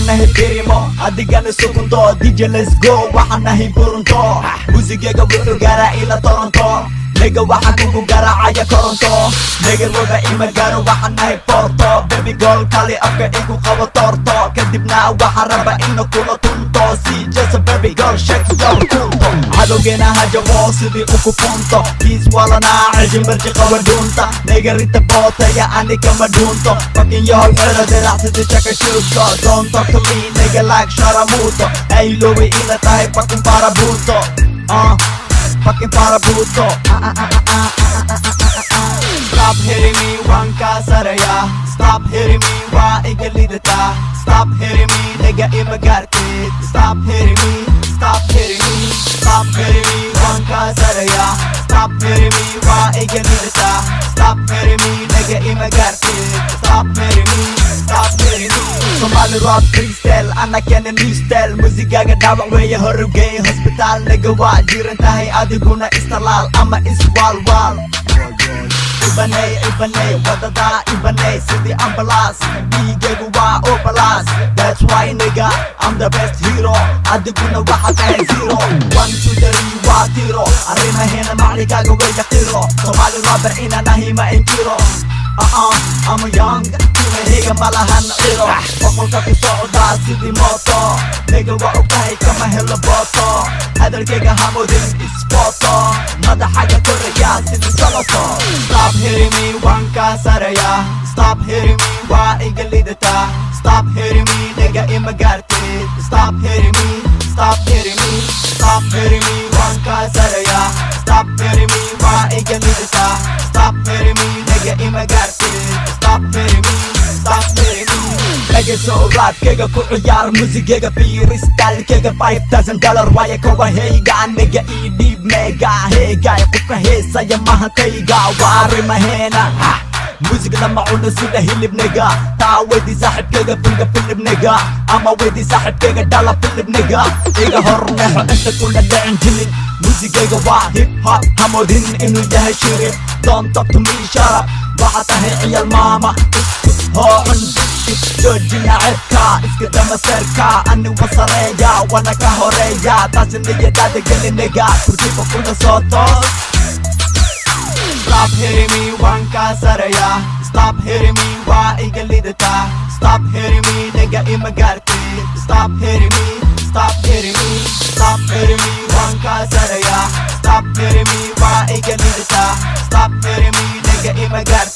waxaan nahay birimo adigana sukunto DJ let's go waxaan nahay burunto muusigayga wuxuu gaaraa ila Toronto nigga waxaan kugu garaacaya koronto nigga walba ima gaaro waxaan nahay Porto baby girl kali afka igu qabo torto kadibna waxaan rabaa ina kula tunto si just a baby girl shake your kunto cadowgeena hajabo sidii uku punto kiis walana cajin barji qaba dhuunta nigga rita boota ya anika ma dhuunto fucking yo xero diracsidi chaka shuusko don't talk to me nigga like sharamuto ay lowe ila tahay fucking parabuto fucking parabuto Stop hitting me wanka saraya Stop hitting me wa iga lidata Stop hitting me nigga ima gartid Stop hitting me Stop hitting me Stop hitting me wanka saraya Stop hitting me wa iga lidata Stop hitting me nigga ima gartid Stop hitting me Stop hitting me Somali rap freestyle ana kena new style musigaga dhawac weeye horugay hospital nigga waa jiran tahay adiguna istalaal ama iswaalwaal ibanay wadada ibanay sidii ambulance dhiigaygu waa opalas that's why nigga I'm the best hero adiguna waxaa tahay zero 1 2 3 waa tiro arrimaheena macligaaga way yaqiro Somali rapper inaan ahay ma inkiro I'm young timahayga malahan ciro boqolka ku socdaa sidii mooto nigga waa ogtahay kama helo booto hadalkayga hamoodin isbooto madaxaga koraya sidii saloto Stop hitting me wanka saraya Stop hitting me waa iga lidata Stop hitting me nigga ima gartid Stop hitting me Stop hitting me Stop hitting me wanka saraya Stop hitting me waa iga lidata Stop hitting me nigga ima gartid Stop hitting me Stop hitting me Dhagayso raadkayga ku ciyaar muusigayga freestyle-kayga $5,000 waaye kowa heyga aniga ii dhiib meega heega qofka heesaya mahantayga waa arrimaheena music lama cuno sida hilibniga taa weydii saaxibkayga finga filibniga ama weydii saaxibkayga dhala filibniga iga horneexo inta kuna dhicin jilin muusigayga waa hip hop hamoodin inuu yahay shirin don't talk to me shut up waxaa tahay ciyaal maama hoocun joojina ceebka iska dama seerka ani wasareeya wana ka horeeya taasi niyadaada geliniga kursiga kuna soo toos Stop hitting me wanka saraya Stop hitting me wa iga lidata Stop hitting me nigga ima gartid Stop hitting me Stop hitting me Stop hitting me wanka saraya Stop hitting me wa iga lidata Stop hitting me nigga ima gartid